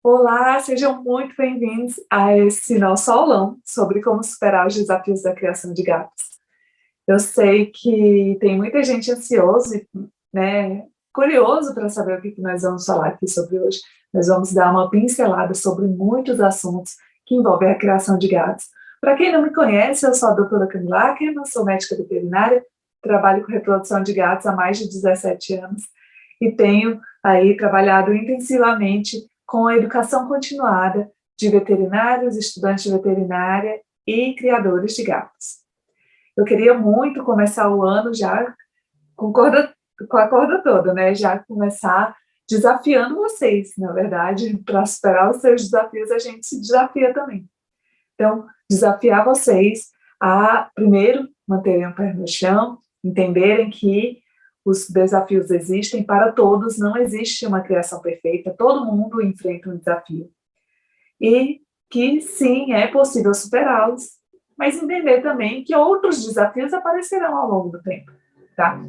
Olá, sejam muito bem-vindos a esse nosso aulão sobre como superar os desafios da criação de gatos. Eu sei que tem muita gente ansiosa, né, curioso para saber o que nós vamos falar aqui sobre hoje. Nós vamos dar uma pincelada sobre muitos assuntos que envolvem a criação de gatos. Para quem não me conhece, eu sou a doutora Camila Ackerman, sou médica veterinária, trabalho com reprodução de gatos há mais de 17 anos e tenho aí trabalhado intensivamente com a educação continuada de veterinários, estudantes de veterinária e criadores de gatos. Eu queria muito começar o ano já com a corda toda, né? Já começar desafiando vocês, na verdade, para superar os seus desafios, a gente se desafia também. Então, desafiar vocês a, primeiro, manterem o pé no chão, entenderem que os desafios existem para todos, não existe uma criação perfeita, todo mundo enfrenta um desafio. E que, sim, é possível superá-los, mas entender também que outros desafios aparecerão ao longo do tempo, tá?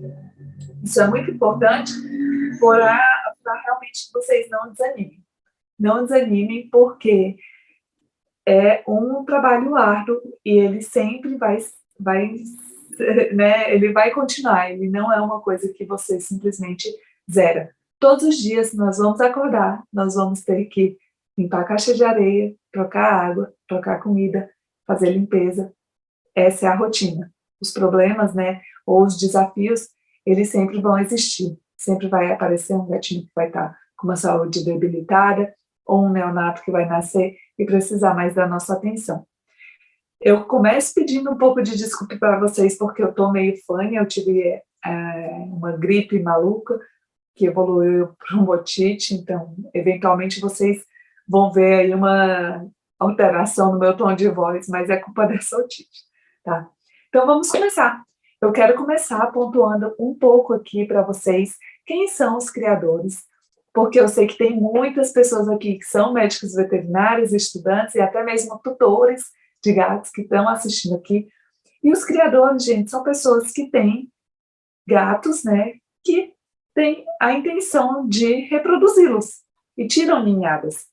Isso é muito importante para realmente vocês não desanimem. Não desanimem porque é um trabalho árduo e ele sempre né, ele vai continuar, ele não é uma coisa que você simplesmente zera. Todos os dias nós vamos acordar, nós vamos ter que limpar a caixa de areia, trocar água, trocar comida, fazer limpeza. Essa é a rotina. Os problemas, né, ou os desafios, eles sempre vão existir. Sempre vai aparecer um gatinho que vai estar com uma saúde debilitada, ou um neonato que vai nascer e precisar mais da nossa atenção. Eu começo pedindo um pouco de desculpa para vocês, porque eu estou meio fanha, eu tive uma gripe maluca, que evoluiu para uma otite, então, eventualmente, vocês vão ver aí uma alteração no meu tom de voz, mas é culpa dessa otite, tá? Então, vamos começar. Eu quero começar pontuando um pouco aqui para vocês quem são os criadores, porque eu sei que tem muitas pessoas aqui que são médicos veterinários, estudantes e até mesmo tutores de gatos que estão assistindo aqui. E os criadores, gente, são pessoas que têm gatos, né, que têm a intenção de reproduzi-los e tiram ninhadas.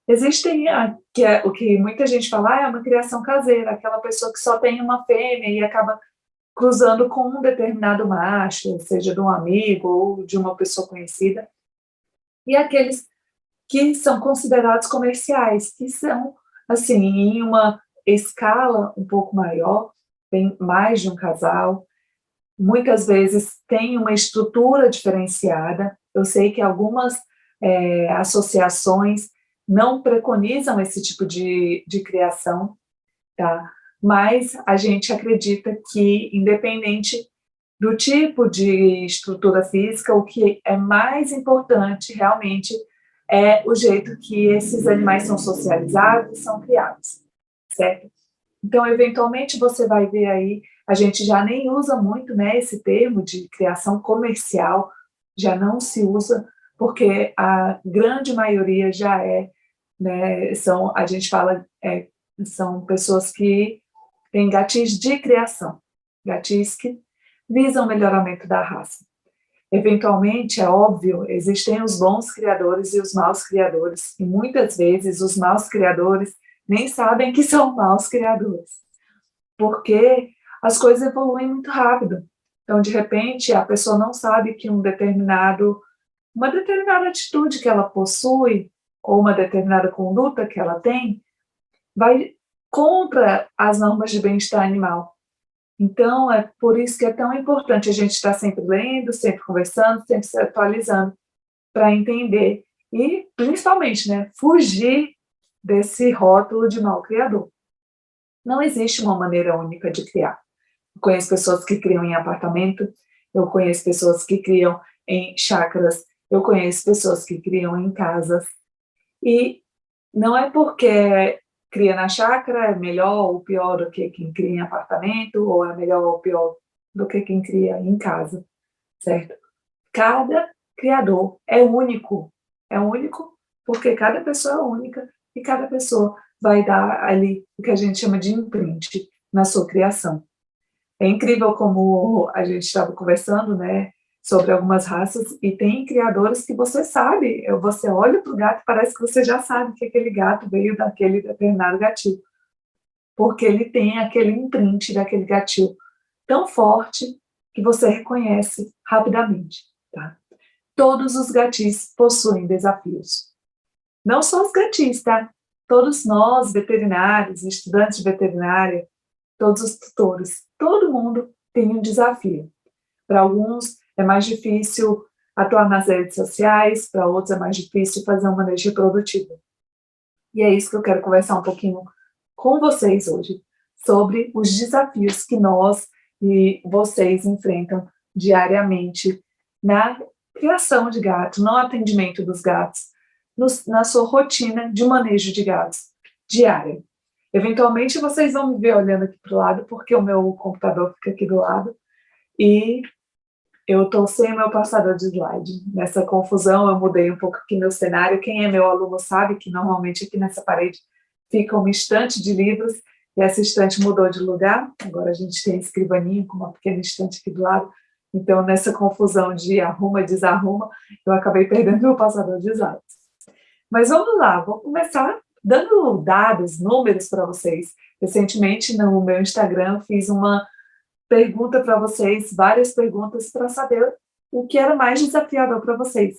Existem, o que muita gente fala, é uma criação caseira, aquela pessoa que só tem uma fêmea e acaba cruzando com um determinado macho, seja de um amigo ou de uma pessoa conhecida. E aqueles que são considerados comerciais, que são, assim, em uma escala um pouco maior, tem mais de um casal, muitas vezes tem uma estrutura diferenciada. Eu sei que algumas associações não preconizam esse tipo de criação, tá? Mas a gente acredita que, independente do tipo de estrutura física, o que é mais importante realmente é o jeito que esses animais são socializados e são criados, certo? Então, eventualmente, você vai ver aí, a gente já nem usa muito, né, esse termo de criação comercial, já não se usa, porque a grande maioria já né, a gente fala, são pessoas que têm gatis de criação, gatis que visam o melhoramento da raça. Eventualmente, é óbvio, existem os bons criadores e os maus criadores, e muitas vezes os maus criadores nem sabem que são maus criadores, porque as coisas evoluem muito rápido. Então, de repente, a pessoa não sabe que uma determinada atitude que ela possui, ou uma determinada conduta que ela tem, vai contra as normas de bem-estar animal. Então, é por isso que é tão importante a gente estar sempre lendo, sempre conversando, sempre se atualizando, para entender e, principalmente, né, fugir desse rótulo de mau criador. Não existe uma maneira única de criar. Eu conheço pessoas que criam em apartamento, eu conheço pessoas que criam em chácaras, eu conheço pessoas que criam em casas, e não é porque cria na chácara é melhor ou pior do que quem cria em apartamento, ou é melhor ou pior do que quem cria em casa, certo? Cada criador é único porque cada pessoa é única e cada pessoa vai dar ali o que a gente chama de imprint na sua criação. É incrível como a gente estava conversando, né, sobre algumas raças, e tem criadores que você sabe, você olha para o gato e parece que você já sabe que aquele gato veio daquele determinado gatil, porque ele tem aquele imprint daquele gatil tão forte que você reconhece rapidamente, tá? Todos os gatis possuem desafios. Não só os gatis, tá? Todos nós, veterinários, estudantes de veterinária, todos os tutores, todo mundo tem um desafio. Para alguns é mais difícil atuar nas redes sociais, para outros é mais difícil fazer um manejo reprodutivo. E é isso que eu quero conversar um pouquinho com vocês hoje, sobre os desafios que nós e vocês enfrentam diariamente na criação de gatos, no atendimento dos gatos, na sua rotina de manejo de gatos diária. Eventualmente vocês vão me ver olhando aqui para o lado, porque o meu computador fica aqui do lado, e eu estou sem meu passador de slide. Nessa confusão, eu mudei um pouco aqui meu cenário. Quem é meu aluno sabe que normalmente aqui nessa parede fica uma estante de livros, e essa estante mudou de lugar. Agora a gente tem a escrivaninha com uma pequena estante aqui do lado. Então, nessa confusão de arruma e desarruma, eu acabei perdendo meu passador de slides. Mas vamos lá, vou começar dando dados, números para vocês. Recentemente, no meu Instagram, eu fiz uma pergunta para vocês, várias perguntas para saber o que era mais desafiador para vocês.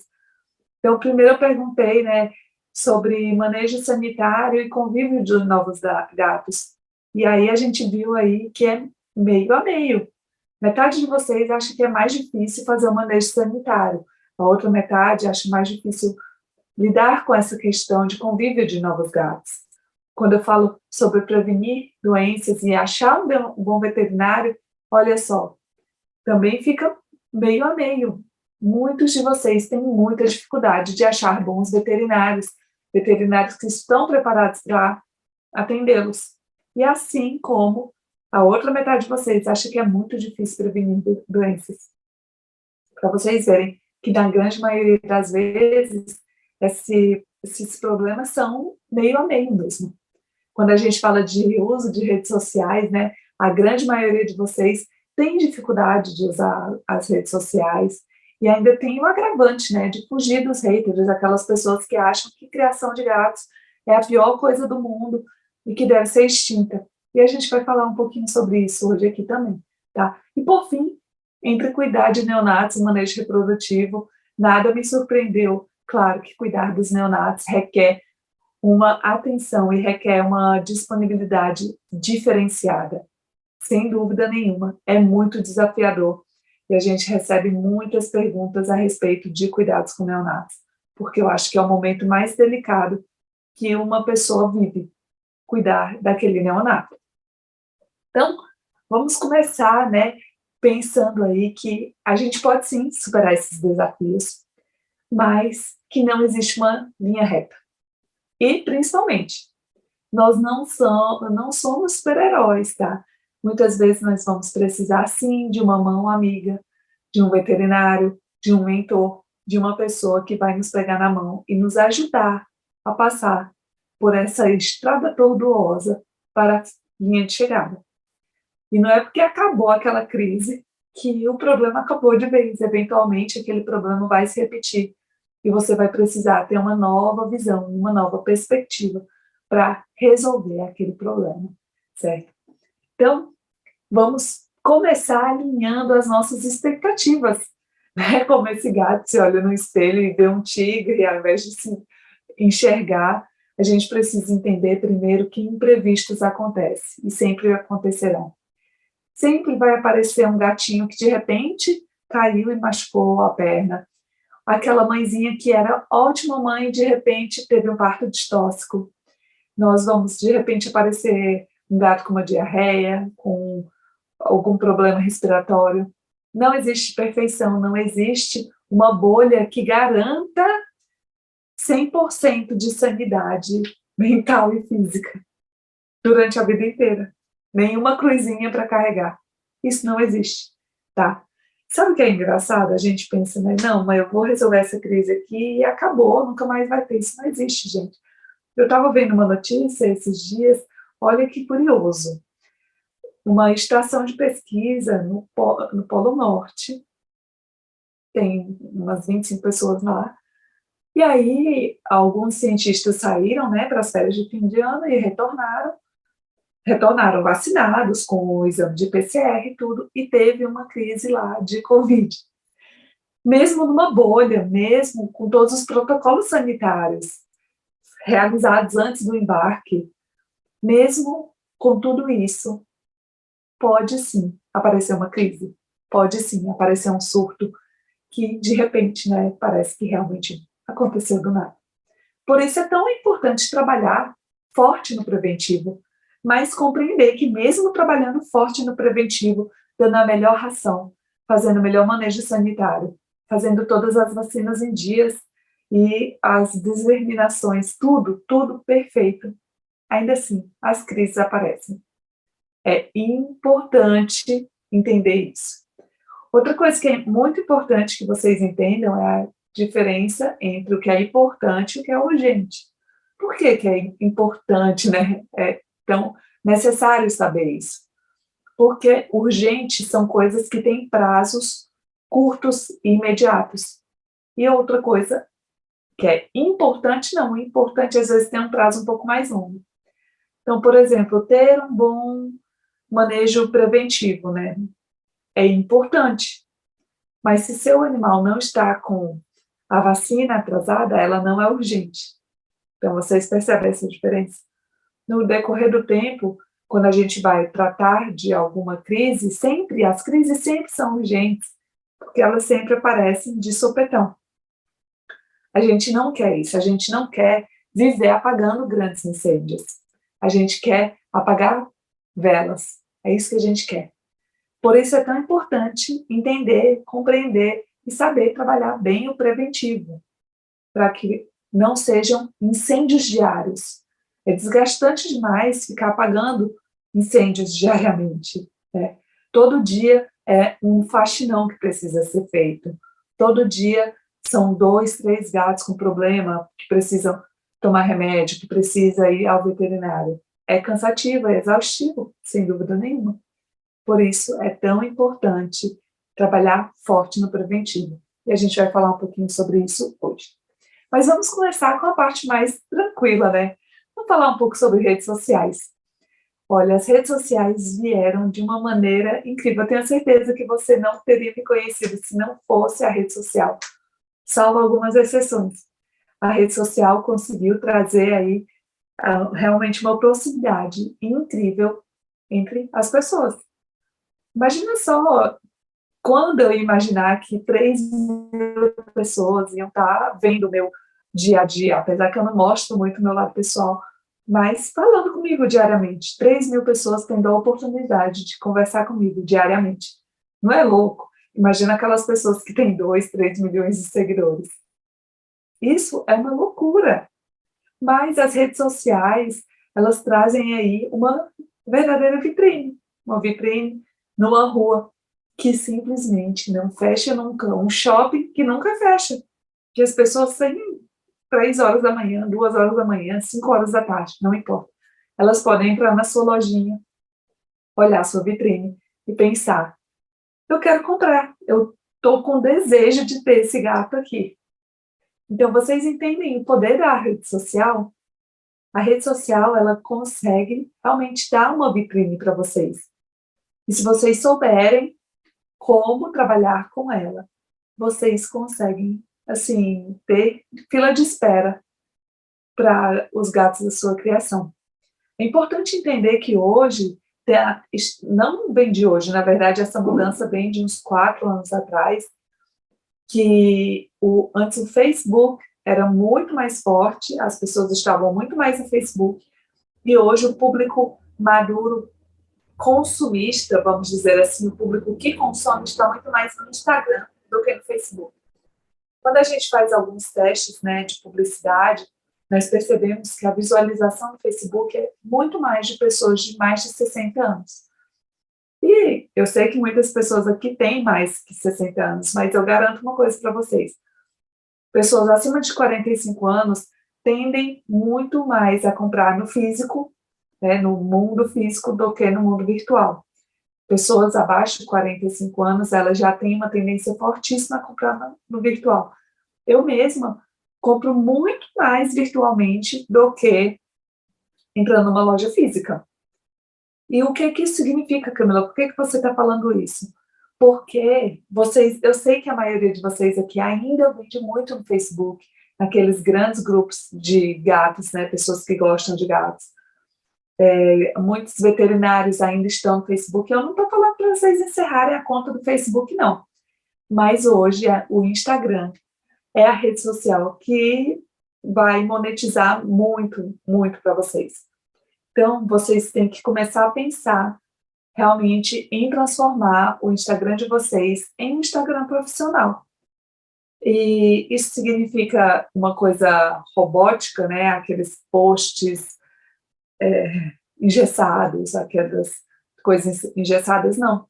Então, primeiro eu perguntei, né, sobre manejo sanitário e convívio de novos gatos. E aí a gente viu aí que é meio a meio. Metade de vocês acha que é mais difícil fazer o manejo sanitário. A outra metade acha mais difícil lidar com essa questão de convívio de novos gatos. Quando eu falo sobre prevenir doenças e achar um bom veterinário, olha só, também fica meio a meio. Muitos de vocês têm muita dificuldade de achar bons veterinários, veterinários que estão preparados para atendê-los. E assim como a outra metade de vocês acha que é muito difícil prevenir doenças. Para vocês verem que, na grande maioria das vezes, esses problemas são meio a meio mesmo. Quando a gente fala de uso de redes sociais, né, a grande maioria de vocês tem dificuldade de usar as redes sociais, e ainda tem o agravante, né, de fugir dos haters, aquelas pessoas que acham que criação de gatos é a pior coisa do mundo e que deve ser extinta. E a gente vai falar um pouquinho sobre isso hoje aqui também, tá? E por fim, entre cuidar de neonatos e manejo reprodutivo, nada me surpreendeu. Claro que cuidar dos neonatos requer uma atenção e requer uma disponibilidade diferenciada. Sem dúvida nenhuma, é muito desafiador. E a gente recebe muitas perguntas a respeito de cuidados com neonatos, porque eu acho que é o momento mais delicado que uma pessoa vive, cuidar daquele neonato. Então, vamos começar, né, pensando aí que a gente pode sim superar esses desafios, mas que não existe uma linha reta. E, principalmente, nós não somos super-heróis, tá? Muitas vezes nós vamos precisar, sim, de uma mão amiga, de um veterinário, de um mentor, de uma pessoa que vai nos pegar na mão e nos ajudar a passar por essa estrada tortuosa para a linha de chegada. E não é porque acabou aquela crise que o problema acabou de vez. Eventualmente, aquele problema vai se repetir e você vai precisar ter uma nova visão, uma nova perspectiva para resolver aquele problema, certo? Então, vamos começar alinhando as nossas expectativas, né? Como esse gato se olha no espelho e vê um tigre, ao invés de se enxergar, a gente precisa entender primeiro que imprevistos acontecem e sempre acontecerão. Sempre vai aparecer um gatinho que de repente caiu e machucou a perna. Aquela mãezinha que era ótima mãe e de repente teve um parto distóxico. Nós vamos de repente aparecer um gato com uma diarreia, com algum problema respiratório. Não existe perfeição, não existe uma bolha que garanta 100% de sanidade mental e física durante a vida inteira. Nenhuma cruzinha para carregar. Isso não existe, tá? Sabe o que é engraçado? A gente pensa, né? Não, mas eu vou resolver essa crise aqui e acabou, nunca mais vai ter. Isso não existe, gente. Eu estava vendo uma notícia esses dias, olha que curioso. Uma estação de pesquisa no Polo Norte tem umas 25 pessoas lá. E aí, alguns cientistas saíram, né, para as férias de fim de ano e retornaram vacinados com o exame de PCR e tudo, e teve uma crise lá de Covid. Mesmo numa bolha, mesmo com todos os protocolos sanitários realizados antes do embarque, mesmo com tudo isso, pode sim aparecer uma crise, pode sim aparecer um surto que, de repente, né, parece que realmente aconteceu do nada. Por isso é tão importante trabalhar forte no preventivo, mas compreender que mesmo trabalhando forte no preventivo, dando a melhor ração, fazendo o melhor manejo sanitário, fazendo todas as vacinas em dias e as desverminações, tudo perfeito, ainda assim as crises aparecem. É importante entender isso. Outra coisa que é muito importante que vocês entendam é a diferença entre o que é importante e o que é urgente. Por que que é importante, né? É tão necessário saber isso? Porque urgente são coisas que têm prazos curtos e imediatos. E outra coisa que é importante, não, importante às vezes tem um prazo um pouco mais longo. Então, por exemplo, ter um bom manejo preventivo, né? É importante. Mas se seu animal não está com a vacina atrasada, ela não é urgente. Então, vocês percebem essa diferença? No decorrer do tempo, quando a gente vai tratar de alguma crise, as crises sempre são urgentes, porque elas sempre aparecem de sopetão. A gente não quer isso, a gente não quer viver apagando grandes incêndios. A gente quer apagar velas, é isso que a gente quer. Por isso é tão importante entender, compreender e saber trabalhar bem o preventivo, para que não sejam incêndios diários. É desgastante demais ficar apagando incêndios diariamente, né? Todo dia é um faxinão que precisa ser feito. Todo dia são 2, 3 gatos com problema, que precisam tomar remédio, que precisa ir ao veterinário. É cansativo, é exaustivo, sem dúvida nenhuma. Por isso é tão importante trabalhar forte no preventivo. E a gente vai falar um pouquinho sobre isso hoje. Mas vamos começar com a parte mais tranquila, né? Vamos falar um pouco sobre redes sociais. Olha, as redes sociais vieram de uma maneira incrível. Eu tenho certeza que você não teria me conhecido se não fosse a rede social, salvo algumas exceções. A rede social conseguiu trazer aí realmente uma proximidade incrível entre as pessoas. Imagina só quando eu imaginar que 3.000 pessoas iam estar vendo o meu dia a dia, apesar que eu não mostro muito o meu lado pessoal, mas falando comigo diariamente. 3.000 pessoas tendo a oportunidade de conversar comigo diariamente. Não é louco? Imagina aquelas pessoas que têm 2, 3 milhões de seguidores. Isso é uma loucura. Mas as redes sociais, elas trazem aí uma verdadeira vitrine. Uma vitrine numa rua que simplesmente não fecha nunca. Um shopping que nunca fecha. Que as pessoas saem 3 horas da manhã, 2 horas da manhã, 5 horas da tarde, não importa. Elas podem entrar na sua lojinha, olhar a sua vitrine e pensar, eu quero comprar, eu estou com desejo de ter esse gato aqui. Então, vocês entendem o poder da rede social? A rede social, ela consegue realmente dar uma vitrine para vocês. E se vocês souberem como trabalhar com ela, vocês conseguem, assim, ter fila de espera para os gatos da sua criação. É importante entender que hoje, não vem de hoje, na verdade, essa mudança vem de uns 4 anos atrás, que antes o Facebook era muito mais forte, as pessoas estavam muito mais no Facebook, e hoje o público maduro, consumista, vamos dizer assim, o público que consome está muito mais no Instagram do que no Facebook. Quando a gente faz alguns testes, né, de publicidade, nós percebemos que a visualização no Facebook é muito mais de pessoas de mais de 60 anos. E eu sei que muitas pessoas aqui têm mais que 60 anos, mas eu garanto uma coisa para vocês. Pessoas acima de 45 anos tendem muito mais a comprar no físico, né, no mundo físico, do que no mundo virtual. pessoas abaixo de 45 anos, elas já têm uma tendência fortíssima a comprar no virtual. Eu mesma compro muito mais virtualmente do que entrando numa loja física. E o que isso significa, Camila? Por que você está falando isso? Porque eu sei que a maioria de vocês aqui ainda vende muito no Facebook, naqueles grandes grupos de gatos, né? Pessoas que gostam de gatos. Muitos veterinários ainda estão no Facebook. Eu não estou falando para vocês encerrarem a conta do Facebook, não. Mas hoje o Instagram é a rede social que vai monetizar muito, muito para vocês. Então, vocês têm que começar a pensar realmente em transformar o Instagram de vocês em um Instagram profissional. E isso significa uma coisa robótica, né? Aqueles posts engessados, aquelas coisas engessadas, não.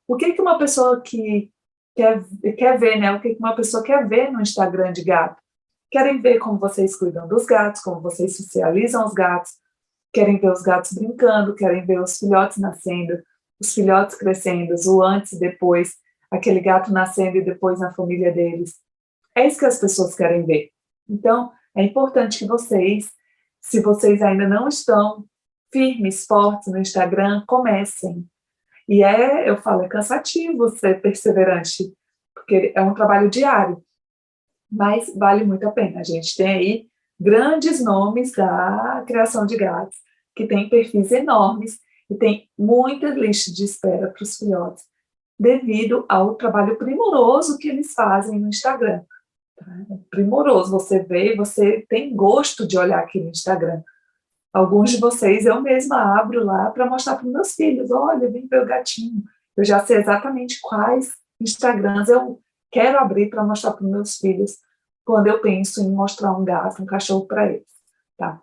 O que uma pessoa que quer ver, né? O que uma pessoa quer ver no Instagram de gato? Querem ver como vocês cuidam dos gatos, como vocês socializam os gatos, querem ver os gatos brincando, querem ver os filhotes nascendo, os filhotes crescendo, o antes e depois, aquele gato nascendo e depois na família deles. É isso que as pessoas querem ver. Então, é importante que vocês, se vocês ainda não estão firmes, fortes no Instagram, comecem. E eu falo, é cansativo ser perseverante, porque é um trabalho diário, mas vale muito a pena. A gente tem aí grandes nomes da criação de gatos, que tem perfis enormes e tem muita lista de espera para os filhotes, devido ao trabalho primoroso que eles fazem no Instagram. Primoroso, você vê, você tem gosto de olhar aqui no Instagram. Alguns de vocês eu mesma abro lá para mostrar para os meus filhos, olha, vem ver o gatinho. Eu já sei exatamente quais Instagrams eu quero abrir para mostrar para os meus filhos quando eu penso em mostrar um gato, um cachorro para eles. Tá?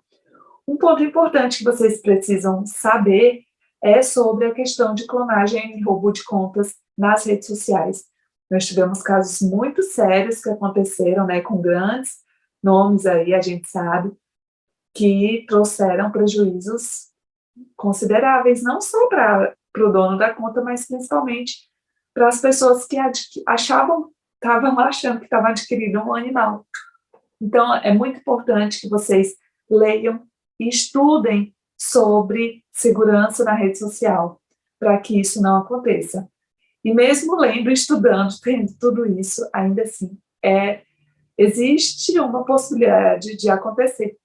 Um ponto importante que vocês precisam saber é sobre a questão de clonagem e roubo de contas nas redes sociais. Nós tivemos casos muito sérios que aconteceram, né, com grandes nomes aí, a gente sabe, que trouxeram prejuízos consideráveis, não só para o dono da conta, mas principalmente para as pessoas que estavam achando que estavam adquirindo um animal. Então, é muito importante que vocês leiam e estudem sobre segurança na rede social, para que isso não aconteça. E mesmo lendo, estudando, tendo tudo isso, ainda assim, existe uma possibilidade de acontecer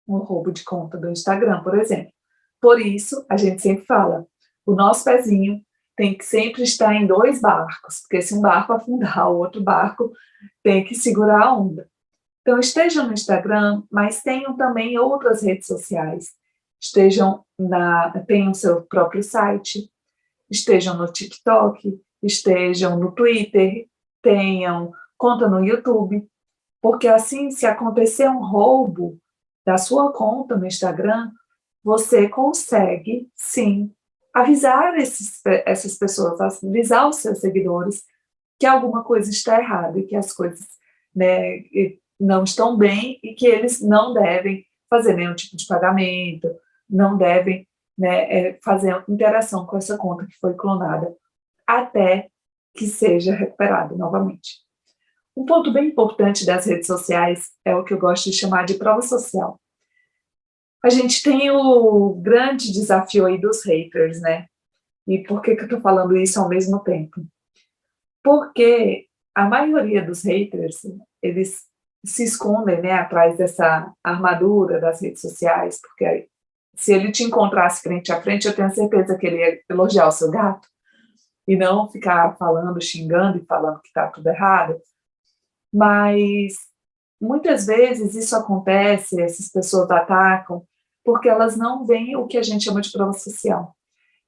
um roubo de conta do Instagram, por exemplo. Por isso, a gente sempre fala, o nosso pezinho tem que sempre estar em 2 barcos, porque se um barco afundar, o outro barco tem que segurar a onda. Então, estejam no Instagram, mas tenham também outras redes sociais. Tenham seu próprio site, estejam no TikTok, estejam no Twitter, tenham conta no YouTube, porque assim, se acontecer um roubo da sua conta no Instagram, você consegue, sim, avisar essas pessoas, avisar os seus seguidores que alguma coisa está errada e que as coisas, né, não estão bem e que eles não devem fazer nenhum tipo de pagamento, não devem, né, fazer interação com essa conta que foi clonada até que seja recuperado novamente. Um ponto bem importante das redes sociais é o que eu gosto de chamar de prova social. A gente tem o grande desafio aí dos haters, né? E por que eu estou falando isso ao mesmo tempo? Porque a maioria dos haters, eles se escondem, né, atrás dessa armadura das redes sociais, porque se ele te encontrasse frente a frente, eu tenho certeza que ele ia elogiar o seu gato e não ficar falando, xingando e falando que está tudo errado. Mas muitas vezes isso acontece, essas pessoas atacam, porque elas não veem o que a gente chama de prova social,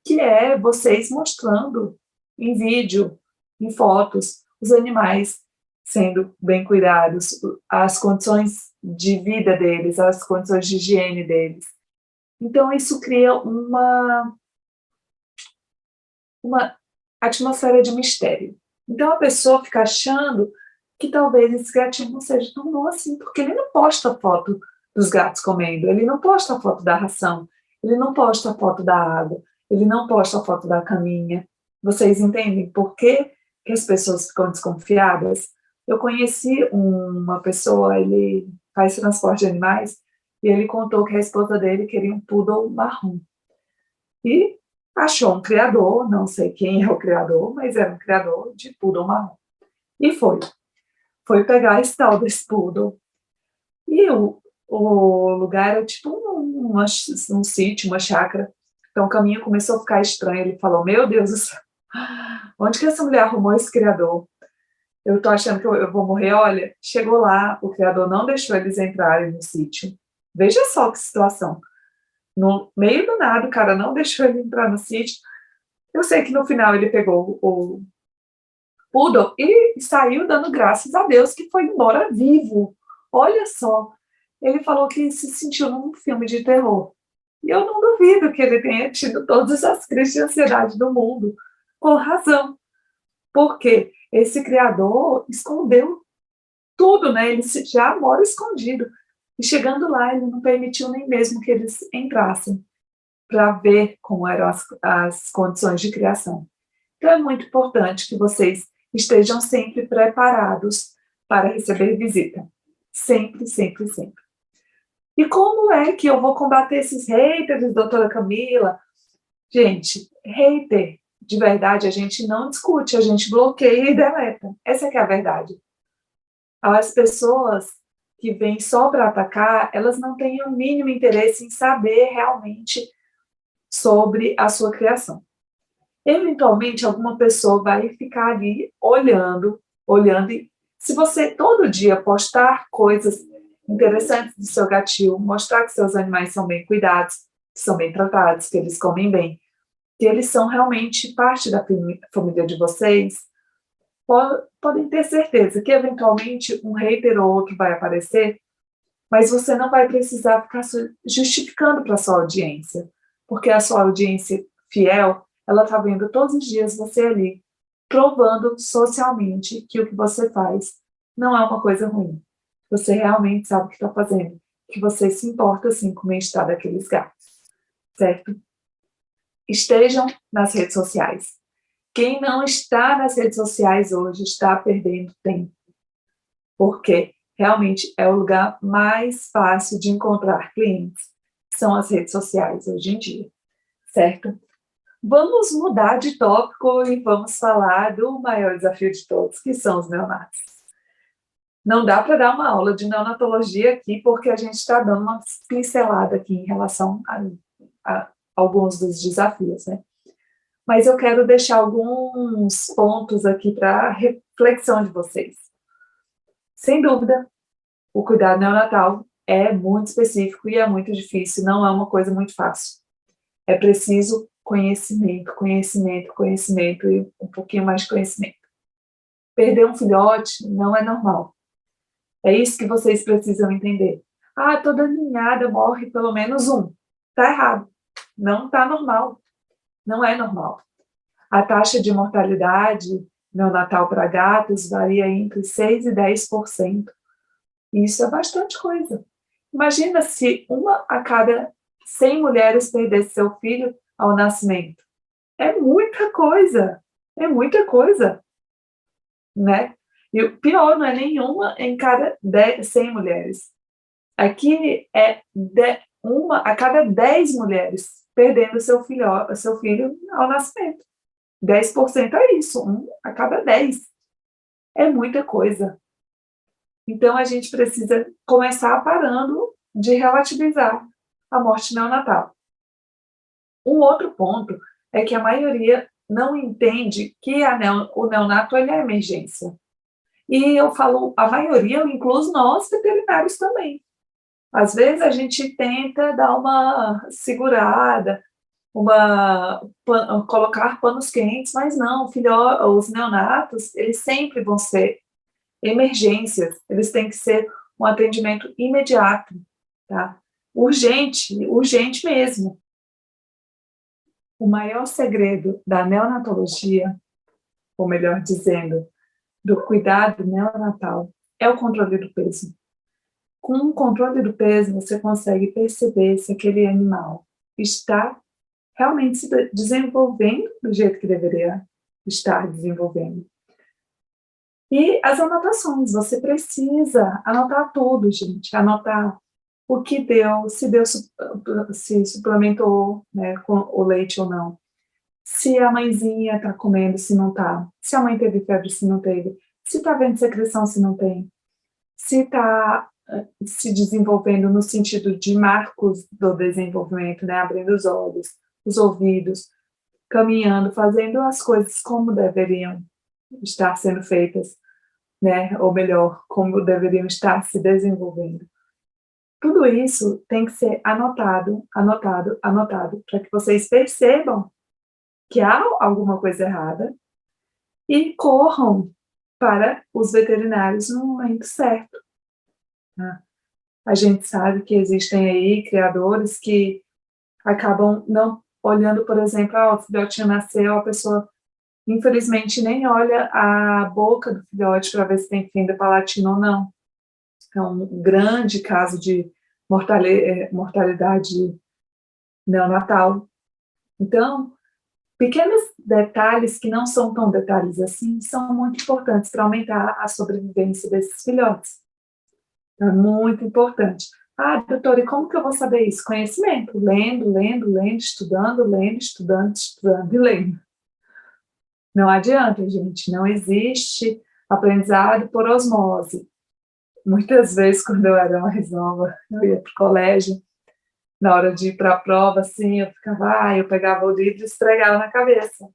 que é vocês mostrando em vídeo, em fotos, os animais sendo bem cuidados, as condições de vida deles, as condições de higiene deles. Então, isso cria uma atmosfera de mistério. Então, a pessoa fica achando que talvez esse gatinho não seja tão bom assim, porque ele não posta foto dos gatos comendo, ele não posta foto da ração, ele não posta foto da água, ele não posta a foto da caminha. Vocês entendem por que as pessoas ficam desconfiadas? Eu conheci uma pessoa, ele faz transporte de animais, e ele contou que a esposa dele queria um poodle marrom. E achou um criador, não sei quem é o criador, mas era um criador de poodle marrom. E foi pegar esse tal desse poodle. E o lugar era tipo um sítio, uma chácara. Então o caminho começou a ficar estranho. Ele falou: Meu Deus do céu, onde que essa mulher arrumou esse criador? Eu tô achando que eu vou morrer. Olha, chegou lá, o criador não deixou eles entrarem no sítio. Veja só que situação. No meio do nada, o cara não deixou ele entrar no sítio. Eu sei que no final ele pegou o poodle e saiu dando graças a Deus que foi embora vivo. Olha só, ele falou que se sentiu num filme de terror. E eu não duvido que ele tenha tido todas as crises de ansiedade do mundo, com razão, porque esse criador escondeu tudo, né? Ele já mora escondido. E chegando lá, ele não permitiu nem mesmo que eles entrassem para ver como eram as condições de criação. Então, é muito importante que vocês estejam sempre preparados para receber visita. Sempre, sempre, sempre. E como é que eu vou combater esses haters, doutora Camila? Gente, hater, de verdade, a gente não discute, a gente bloqueia e deleta. Essa é que é a verdade. As pessoas que vêm só para atacar, elas não têm o mínimo interesse em saber realmente sobre a sua criação. Eventualmente, alguma pessoa vai ficar ali olhando, e se você todo dia postar coisas interessantes do seu gatil, mostrar que seus animais são bem cuidados, que são bem tratados, que eles comem bem, que eles são realmente parte da família de vocês, podem ter certeza que eventualmente um hater ou outro vai aparecer, mas você não vai precisar ficar justificando para a sua audiência, porque a sua audiência fiel, ela está vendo todos os dias você ali, provando socialmente que o que você faz não é uma coisa ruim. Você realmente sabe o que está fazendo, que você se importa, sim, com o bem-estar daqueles gatos, certo? Estejam nas redes sociais. Quem não está nas redes sociais hoje está perdendo tempo, porque realmente é o lugar mais fácil de encontrar clientes, são as redes sociais hoje em dia, certo? Vamos mudar de tópico e vamos falar do maior desafio de todos, que são os neonatos. Não dá para dar uma aula de neonatologia aqui, porque a gente está dando uma pincelada aqui em relação a alguns dos desafios, né? Mas eu quero deixar alguns pontos aqui para reflexão de vocês. Sem dúvida, o cuidado neonatal é muito específico e é muito difícil, não é uma coisa muito fácil. É preciso conhecimento, conhecimento, conhecimento e um pouquinho mais de conhecimento. Perder um filhote não é normal. É isso que vocês precisam entender. Ah, toda ninhada morre pelo menos um. Está errado. Não está normal. Não é normal. A taxa de mortalidade neonatal para gatos varia entre 6% e 10%. Isso é bastante coisa. Imagina se uma a cada 100 mulheres perdesse seu filho ao nascimento. É muita coisa. É muita coisa, né? E o pior, não é nenhuma em cada 100 mulheres. Aqui é uma a cada 10 mulheres perdendo seu filho ao nascimento. 10% é isso, um a cada 10. É muita coisa. Então, a gente precisa começar parando de relativizar a morte neonatal. Um outro ponto é que a maioria não entende que o neonato ele é emergência. E eu falo, a maioria, eu incluo nós, veterinários também. Às vezes a gente tenta dar uma segurada, colocar panos quentes, mas não, os neonatos, eles sempre vão ser emergências, eles têm que ser um atendimento imediato, tá? Urgente, urgente mesmo. O maior segredo da neonatologia, ou melhor dizendo, do cuidado neonatal, é o controle do peso. Com o controle do peso, você consegue perceber se aquele animal está realmente se desenvolvendo do jeito que deveria estar desenvolvendo. E as anotações, você precisa anotar tudo, gente, anotar o que deu, se suplementou, né, com o leite ou não, se a mãezinha está comendo, se não está, se a mãe teve febre, se não teve, se está vendo secreção, se não tem, se está se desenvolvendo no sentido de marcos do desenvolvimento, né, abrindo os olhos, os ouvidos, caminhando, fazendo as coisas como deveriam estar sendo feitas, né, ou melhor, como deveriam estar se desenvolvendo. Tudo isso tem que ser anotado, anotado, anotado, para que vocês percebam que há alguma coisa errada e corram para os veterinários no momento certo. Tá? A gente sabe que existem aí criadores que acabam não olhando, por exemplo, o filhotinho nasceu, a pessoa infelizmente nem olha a boca do filhote para ver se tem fenda palatina ou não. É um grande caso de mortalidade neonatal. Então, pequenos detalhes que não são tão detalhes assim são muito importantes para aumentar a sobrevivência desses filhotes. É muito importante. Ah, doutora, e como que eu vou saber isso? Conhecimento, lendo, lendo, lendo, lendo, estudando, estudando e lendo. Não adianta, gente, não existe aprendizado por osmose. Muitas vezes, quando eu era mais nova, eu ia para o colégio, na hora de ir para a prova, assim, eu ficava, eu pegava o livro e esfregava na cabeça.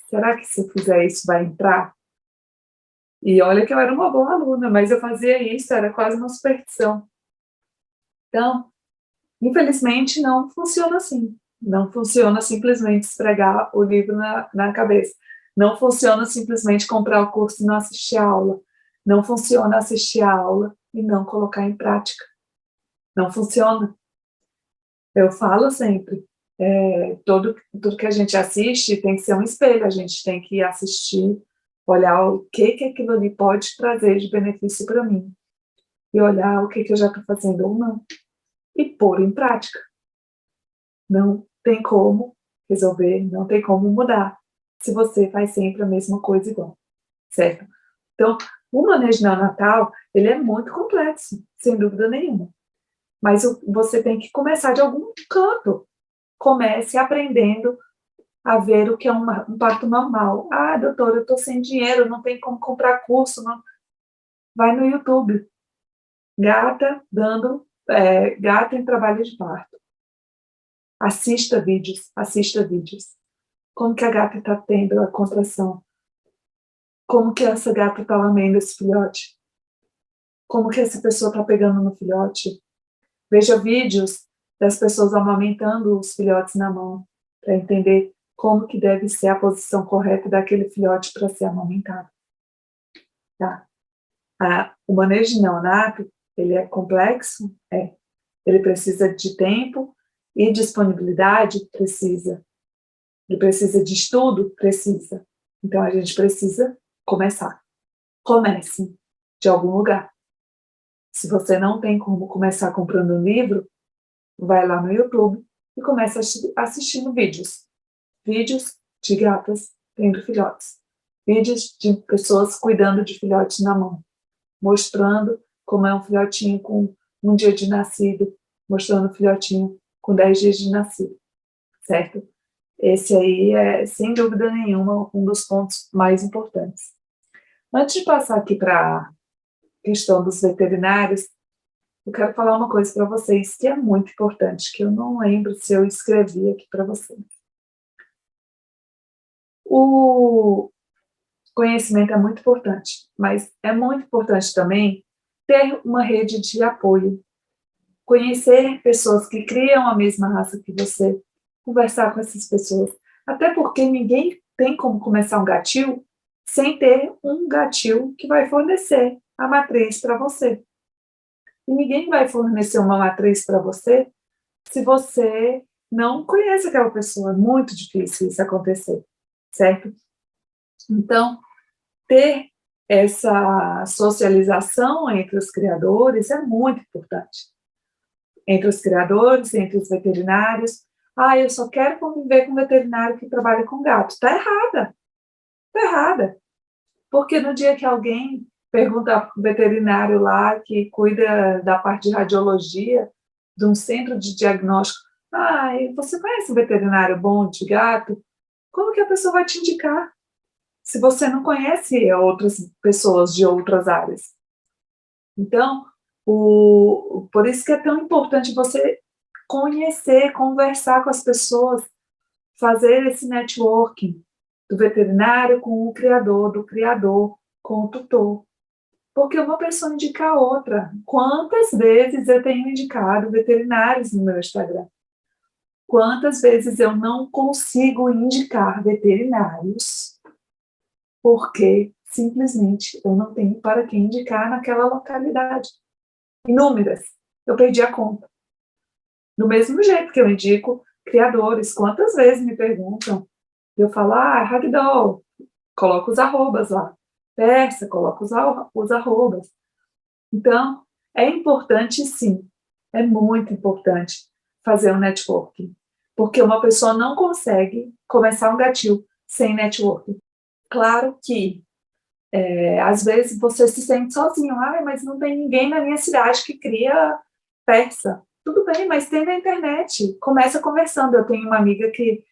Será que se eu fizer isso vai entrar? E olha que eu era uma boa aluna, mas eu fazia isso, era quase uma superstição. Então, infelizmente, não funciona assim. Não funciona simplesmente esfregar o livro na cabeça. Não funciona simplesmente comprar o curso e não assistir a aula. Não funciona assistir a aula e não colocar em prática. Não funciona. Eu falo sempre, tudo que a gente assiste tem que ser um espelho, a gente tem que assistir, olhar o que aquilo ali pode trazer de benefício para mim, e olhar o que eu já estou fazendo ou não, e pôr em prática. Não tem como resolver, não tem como mudar, se você faz sempre a mesma coisa igual, certo? Então, o manejo neonatal, ele é muito complexo, sem dúvida nenhuma. Mas você tem que começar de algum canto. Comece aprendendo a ver o que é um parto normal. Ah, doutora, eu estou sem dinheiro, não tem como comprar curso. Não. Vai no YouTube. Gata em trabalho de parto. Assista vídeos, assista vídeos. Como que a gata está tendo a contração? Como que essa gata está lamendo esse filhote? Como que essa pessoa está pegando no filhote? Veja vídeos das pessoas amamentando os filhotes na mão, para entender como que deve ser a posição correta daquele filhote para ser amamentado. Tá? O manejo de neonato, ele é complexo? É. Ele precisa de tempo e disponibilidade? Precisa. Ele precisa de estudo? Precisa. Então, a gente precisa começar. Comece de algum lugar. Se você não tem como começar comprando um livro, vai lá no YouTube e começa assistindo vídeos. Vídeos de gatas tendo filhotes. Vídeos de pessoas cuidando de filhotes na mão. Mostrando como é um filhotinho com 1 dia de nascido. Mostrando o filhotinho com 10 dias de nascido. Certo? Esse aí é, sem dúvida nenhuma, um dos pontos mais importantes. Antes de passar aqui para a questão dos veterinários, eu quero falar uma coisa para vocês que é muito importante, que eu não lembro se eu escrevi aqui para vocês. O conhecimento é muito importante, mas é muito importante também ter uma rede de apoio, conhecer pessoas que criam a mesma raça que você, conversar com essas pessoas, até porque ninguém tem como começar um gatil sem ter um gatil que vai fornecer a matriz para você. E ninguém vai fornecer uma matriz para você se você não conhece aquela pessoa. É muito difícil isso acontecer, certo? Então, ter essa socialização entre os criadores é muito importante. Entre os criadores, entre os veterinários, Ah, eu só quero conviver com um veterinário que trabalha com gato. Está errada, está errada. Porque no dia que alguém pergunta para o veterinário lá que cuida da parte de radiologia de um centro de diagnóstico, ah, e você conhece um veterinário bom de gato? Como que a pessoa vai te indicar se você não conhece outras pessoas de outras áreas? Então, por isso que é tão importante você conhecer, conversar com as pessoas, fazer esse networking do veterinário com o criador, do criador com o tutor. Porque uma pessoa indica a outra. Quantas vezes eu tenho indicado veterinários no meu Instagram? Quantas vezes eu não consigo indicar veterinários porque simplesmente eu não tenho para quem indicar naquela localidade? Inúmeras. Eu perdi a conta. Do mesmo jeito que eu indico criadores, quantas vezes me perguntam, eu falo, Ragdoll, coloca os arrobas lá. Persa, coloca os arrobas. Então, é importante sim, é muito importante fazer um networking, porque uma pessoa não consegue começar um gatil sem networking. Claro que, às vezes, você se sente sozinho, mas não tem ninguém na minha cidade que cria persa. Tudo bem, mas tem na internet, começa conversando. Eu tenho uma amiga que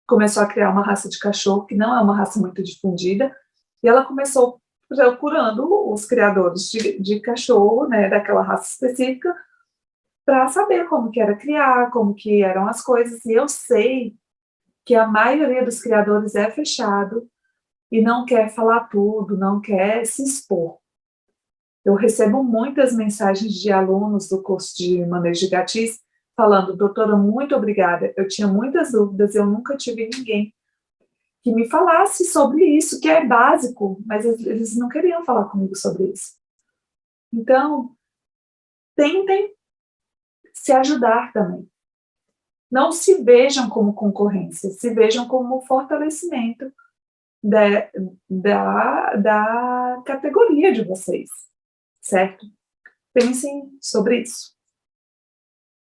começou a criar uma raça de cachorro, que não é uma raça muito difundida, e ela começou procurando os criadores de cachorro, né, daquela raça específica, para saber como que era criar, como que eram as coisas, e eu sei que a maioria dos criadores é fechado e não quer falar tudo, não quer se expor. Eu recebo muitas mensagens de alunos do curso de manejo de gatis falando, doutora, muito obrigada, eu tinha muitas dúvidas, eu nunca tive ninguém que me falasse sobre isso, que é básico, mas eles não queriam falar comigo sobre isso. Então, tentem se ajudar também. Não se vejam como concorrência, se vejam como fortalecimento da, da categoria de vocês, certo? Pensem sobre isso.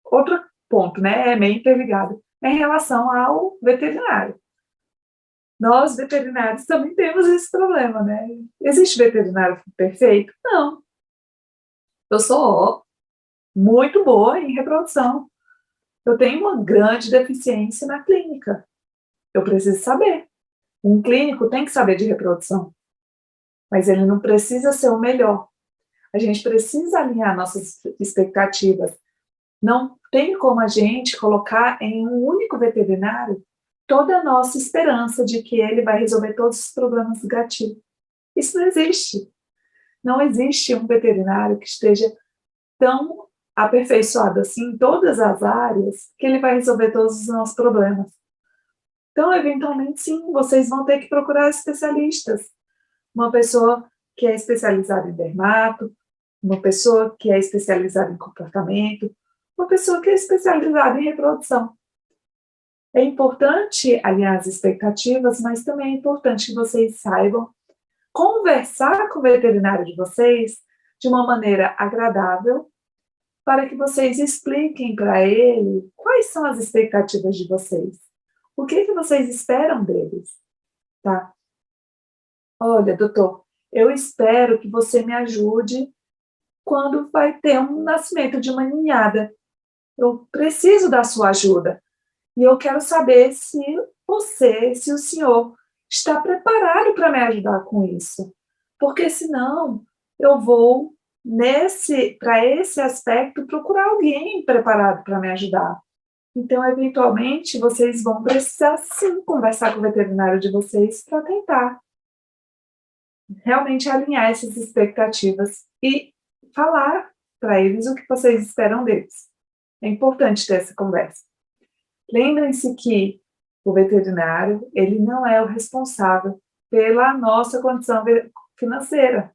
Outro ponto, né, é meio interligado, é em relação ao veterinário. Nós, veterinários, também temos esse problema, né? Existe veterinário perfeito? Não. Eu sou muito boa em reprodução. Eu tenho uma grande deficiência na clínica. Eu preciso saber. Um clínico tem que saber de reprodução, mas ele não precisa ser o melhor. A gente precisa alinhar nossas expectativas. Não tem como a gente colocar em um único veterinário toda a nossa esperança de que ele vai resolver todos os problemas do gatilho. Isso não existe. Não existe um veterinário que esteja tão aperfeiçoado assim em todas as áreas que ele vai resolver todos os nossos problemas. Então, eventualmente, sim, vocês vão ter que procurar especialistas. Uma pessoa que é especializada em dermato, uma pessoa que é especializada em comportamento, uma pessoa que é especializada em reprodução. É importante alinhar as expectativas, mas também é importante que vocês saibam conversar com o veterinário de vocês de uma maneira agradável, para que vocês expliquem para ele quais são as expectativas de vocês. O que vocês esperam deles, tá? Olha, doutor, eu espero que você me ajude quando vai ter um nascimento de uma ninhada. Eu preciso da sua ajuda. E eu quero saber se se o senhor está preparado para me ajudar com isso. Porque senão eu vou para esse aspecto procurar alguém preparado para me ajudar. Então, eventualmente, vocês vão precisar sim conversar com o veterinário de vocês para tentar realmente alinhar essas expectativas e falar para eles o que vocês esperam deles. É importante ter essa conversa. Lembrem-se que o veterinário, ele não é o responsável pela nossa condição financeira,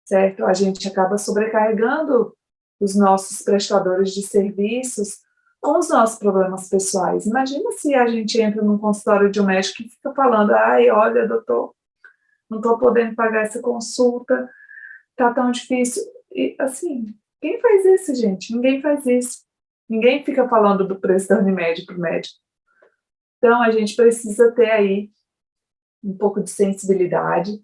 certo? A gente acaba sobrecarregando os nossos prestadores de serviços com os nossos problemas pessoais. Imagina se a gente entra num consultório de um médico que fica falando, ai, olha, doutor, não estou podendo pagar essa consulta, tá tão difícil. E, assim, quem faz isso, gente? Ninguém faz isso. Ninguém fica falando do preço da Unimed para o médico. Então, a gente precisa ter aí um pouco de sensibilidade.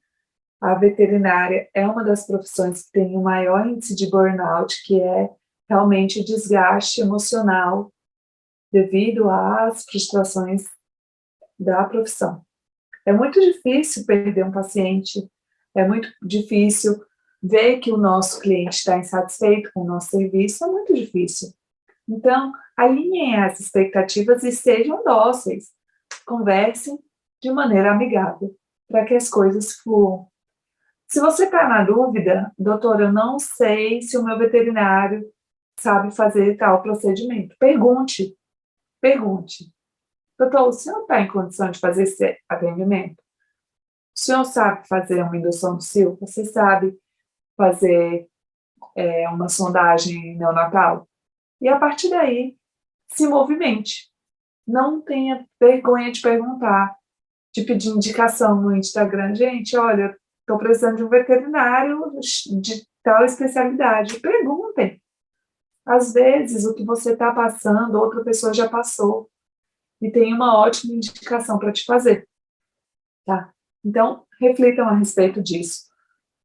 A veterinária é uma das profissões que tem o maior índice de burnout, que é realmente desgaste emocional devido às frustrações da profissão. É muito difícil perder um paciente, é muito difícil ver que o nosso cliente está insatisfeito com o nosso serviço, é muito difícil. Então, alinhem as expectativas e sejam dóceis. Conversem de maneira amigável, para que as coisas fluam. Se você está na dúvida, doutor, eu não sei se o meu veterinário sabe fazer tal procedimento. Pergunte, pergunte. Doutor, o senhor está em condição de fazer esse atendimento? O senhor sabe fazer uma indução do cio? Você sabe fazer uma sondagem neonatal? E a partir daí, se movimente. Não tenha vergonha de perguntar, de pedir indicação no Instagram. Gente, olha, estou precisando de um veterinário de tal especialidade. Perguntem. Às vezes, o que você está passando, outra pessoa já passou e tem uma ótima indicação para te fazer. Tá? Então, reflitam a respeito disso,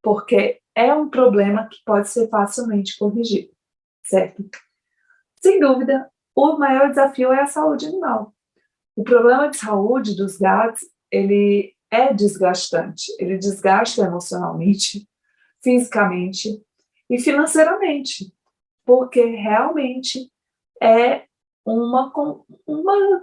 porque é um problema que pode ser facilmente corrigido, certo? Sem dúvida, o maior desafio é a saúde animal. O problema de saúde dos gatos, ele é desgastante, ele desgasta emocionalmente, fisicamente e financeiramente, porque realmente é uma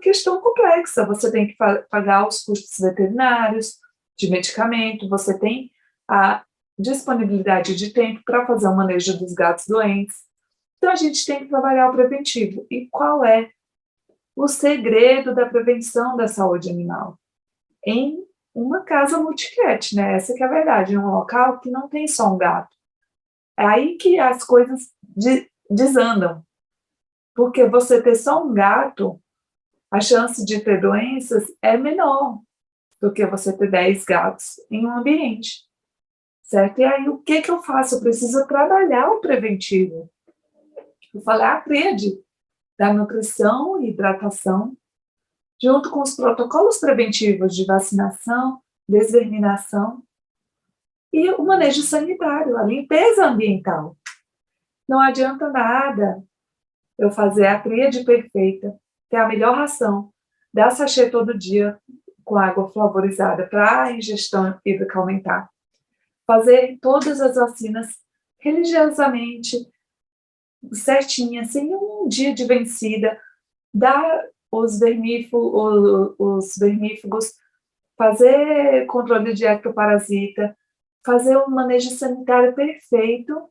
questão complexa. Você tem que pagar os custos veterinários, de medicamento, você tem a disponibilidade de tempo para fazer o manejo dos gatos doentes. Então, a gente tem que trabalhar o preventivo. E qual é o segredo da prevenção da saúde animal? Em uma casa multicat, né? Essa que é a verdade, em um local que não tem só um gato. É aí que as coisas desandam. Porque você ter só um gato, a chance de ter doenças é menor do que você ter 10 gatos em um ambiente, certo? E aí, o que eu faço? Eu preciso trabalhar o preventivo. Eu falei a tríade da nutrição e hidratação, junto com os protocolos preventivos de vacinação, desverminação e o manejo sanitário, a limpeza ambiental. Não adianta nada eu fazer a tríade perfeita, ter a melhor ração, dar sachê todo dia com água flavorizada para a ingestão hídrica aumentar, fazer todas as vacinas religiosamente, certinha, sem um dia de vencida, dar os vermífugos, fazer controle de ectoparasita, fazer um manejo sanitário perfeito.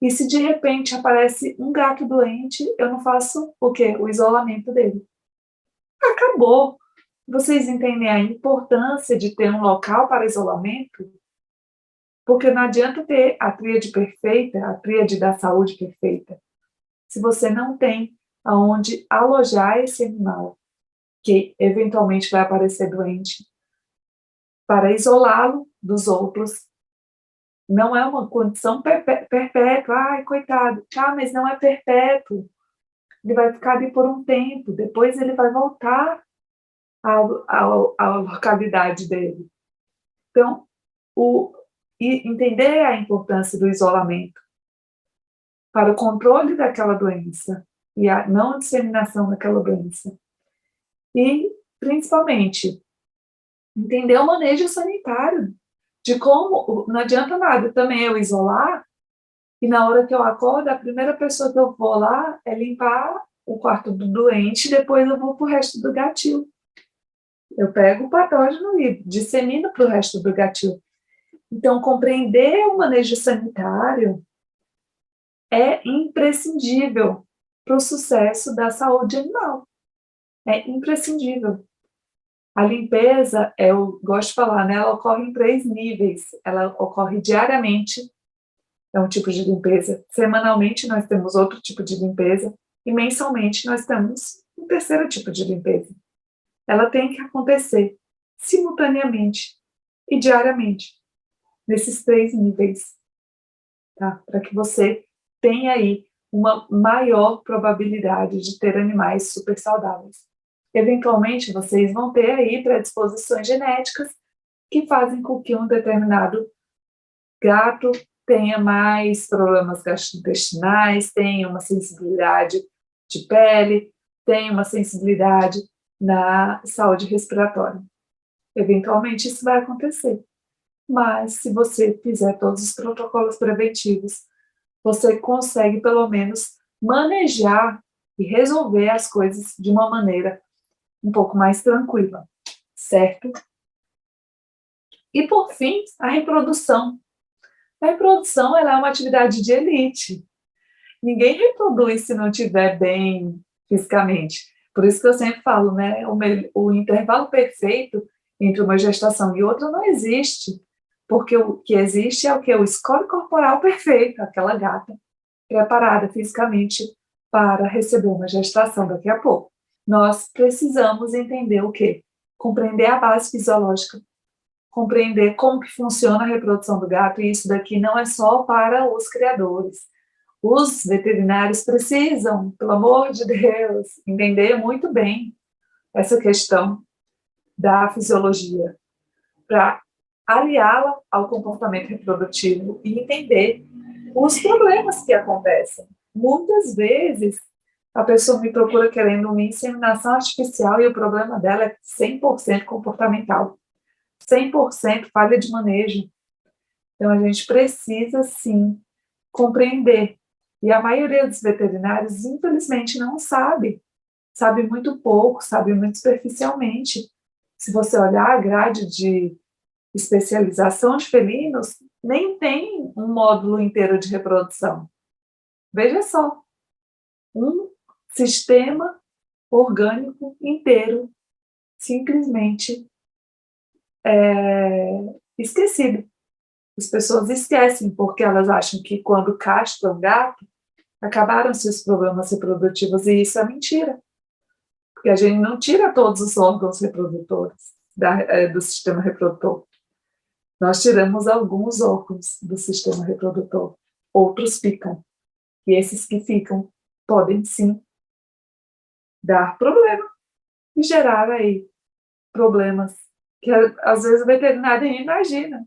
E se de repente aparece um gato doente, eu não faço o quê? O isolamento dele. Acabou. Vocês entendem a importância de ter um local para isolamento? Porque não adianta ter a tríade perfeita, a tríade da saúde perfeita, se você não tem aonde alojar esse animal, que eventualmente vai aparecer doente, para isolá-lo dos outros. Não é uma condição perpétua. Ai, coitado. Ah, mas não é perpétuo. Ele vai ficar ali por um tempo, depois ele vai voltar à localidade dele. Então, entender a importância do isolamento para o controle daquela doença e a não disseminação daquela doença. E, principalmente, entender o manejo sanitário, de como não adianta nada também eu isolar, e na hora que eu acordo, a primeira pessoa que eu vou lá é limpar o quarto do doente, depois eu vou para o resto do gatil. Eu pego o patógeno e dissemino para o resto do gatil. Então, compreender o manejo sanitário é imprescindível para o sucesso da saúde animal. É imprescindível. A limpeza, eu gosto de falar, né, ela ocorre em 3 níveis. Ela ocorre diariamente, é um tipo de limpeza. Semanalmente, nós temos outro tipo de limpeza. E mensalmente, nós temos um terceiro tipo de limpeza. Ela tem que acontecer simultaneamente e diariamente, nesses 3 níveis, tá? Para que você tenha aí uma maior probabilidade de ter animais super saudáveis. Eventualmente, vocês vão ter aí predisposições genéticas que fazem com que um determinado gato tenha mais problemas gastrointestinais, tenha uma sensibilidade de pele, tenha uma sensibilidade na saúde respiratória. Eventualmente, isso vai acontecer. Mas, se você fizer todos os protocolos preventivos, você consegue, pelo menos, manejar e resolver as coisas de uma maneira um pouco mais tranquila, certo? E, por fim, a reprodução. A reprodução ela é uma atividade de elite. Ninguém reproduz se não estiver bem fisicamente. Por isso que eu sempre falo, né? O intervalo perfeito entre uma gestação e outra não existe. Porque o que existe é o que? O score corporal perfeito, aquela gata preparada fisicamente para receber uma gestação daqui a pouco. Nós precisamos entender o quê? Compreender a base fisiológica, compreender como que funciona a reprodução do gato, e isso daqui não é só para os criadores. Os veterinários precisam, pelo amor de Deus, entender muito bem essa questão da fisiologia, para aliá-la ao comportamento reprodutivo e entender os problemas que acontecem. Muitas vezes, a pessoa me procura querendo uma inseminação artificial e o problema dela é 100% comportamental, 100% falha de manejo. Então, a gente precisa, sim, compreender. E a maioria dos veterinários, infelizmente, não sabe muito pouco, sabe muito superficialmente. Se você olhar a grade de especialização de felinos, nem tem um módulo inteiro de reprodução. Veja só, um sistema orgânico inteiro simplesmente esquecido. As pessoas esquecem porque elas acham que quando castram gato, acabaram-se os problemas reprodutivos, e isso é mentira. Porque a gente não tira todos os órgãos reprodutores do sistema reprodutor. Nós tiramos alguns órgãos do sistema reprodutor, outros ficam. E esses que ficam podem, sim, dar problema e gerar aí problemas que, às vezes, o veterinário nem imagina.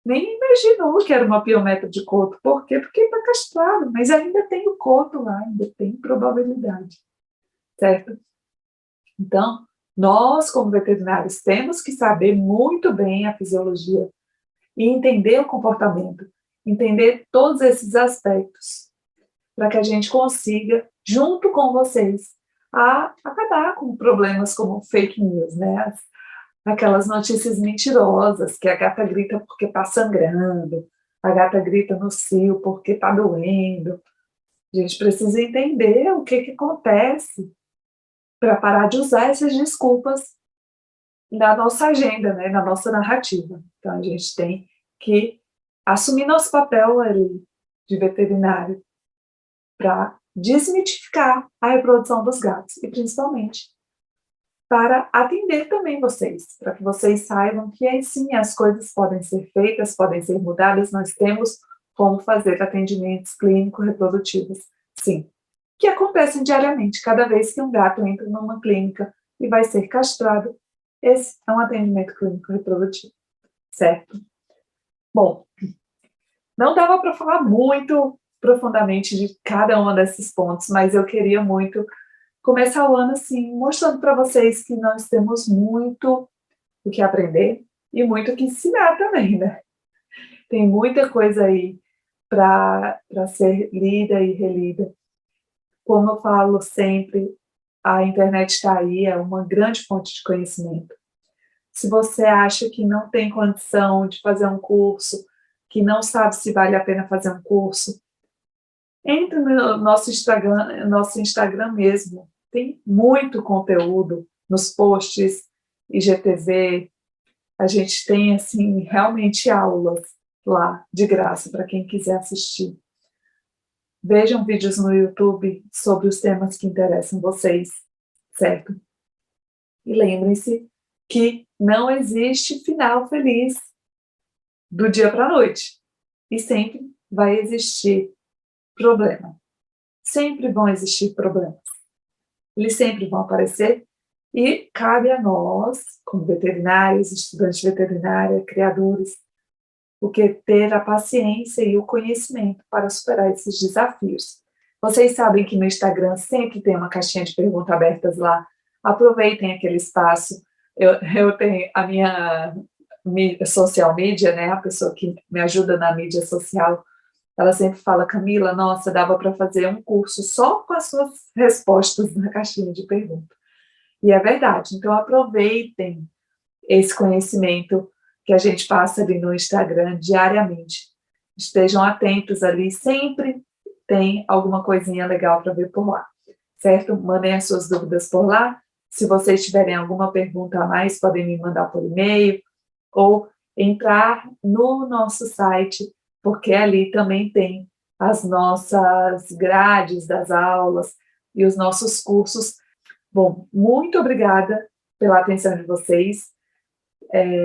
Nem imaginou que era uma piometra de coto. Por quê? Porque está castrado, mas ainda tem o coto lá, ainda tem probabilidade. Certo? Então, nós, como veterinários, temos que saber muito bem a fisiologia e entender o comportamento, entender todos esses aspectos, para que a gente consiga, junto com vocês, acabar com problemas como fake news, né? Aquelas notícias mentirosas, que a gata grita porque está sangrando, a gata grita no cio porque está doendo. A gente precisa entender o que acontece para parar de usar essas desculpas na nossa agenda, né, na nossa narrativa. Então, a gente tem que assumir nosso papel ali de veterinário para desmitificar a reprodução dos gatos e, principalmente, para atender também vocês, para que vocês saibam que aí sim as coisas podem ser feitas, podem ser mudadas, nós temos como fazer atendimentos clínico-reprodutivos, sim, que acontecem diariamente, cada vez que um gato entra numa clínica e vai ser castrado, esse é um atendimento clínico-reprodutivo, certo? Bom, não dava para falar muito profundamente de cada um desses pontos, mas eu queria muito começar o ano assim, mostrando para vocês que nós temos muito o que aprender e muito o que ensinar também, né? Tem muita coisa aí para ser lida e relida. Como eu falo sempre, a internet está aí, é uma grande fonte de conhecimento. Se você acha que não tem condição de fazer um curso, que não sabe se vale a pena fazer um curso, entre no nosso Instagram mesmo. Tem muito conteúdo nos posts IGTV. A gente tem, assim, realmente aulas lá, de graça, para quem quiser assistir. Vejam vídeos no YouTube sobre os temas que interessam vocês, certo? E lembrem-se que não existe final feliz do dia para a noite. E sempre vai existir problema. sempre vão existir problemas. Eles sempre vão aparecer e cabe a nós, como veterinários, estudantes de veterinária, criadores, o que ter a paciência e o conhecimento para superar esses desafios. Vocês sabem que no Instagram sempre tem uma caixinha de perguntas abertas lá. Aproveitem aquele espaço. Eu tenho a minha social media, né, a pessoa que me ajuda na mídia social, ela sempre fala: Camila, nossa, dava para fazer um curso só com as suas respostas na caixinha de perguntas. E é verdade. Então, aproveitem esse conhecimento que a gente passa ali no Instagram diariamente. Estejam atentos ali, sempre tem alguma coisinha legal para ver por lá, certo? Mandem as suas dúvidas por lá. Se vocês tiverem alguma pergunta a mais, podem me mandar por e-mail ou entrar no nosso site, porque ali também tem as nossas grades das aulas e os nossos cursos. Bom, muito obrigada pela atenção de vocês.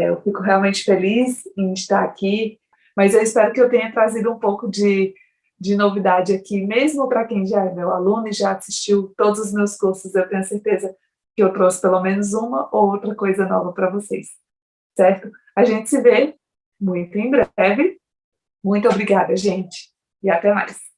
Eu fico realmente feliz em estar aqui, mas eu espero que eu tenha trazido um pouco de novidade aqui, mesmo para quem já é meu aluno e já assistiu todos os meus cursos. Eu tenho certeza que eu trouxe pelo menos uma ou outra coisa nova para vocês, certo? A gente se vê muito em breve. Muito obrigada, gente, e até mais.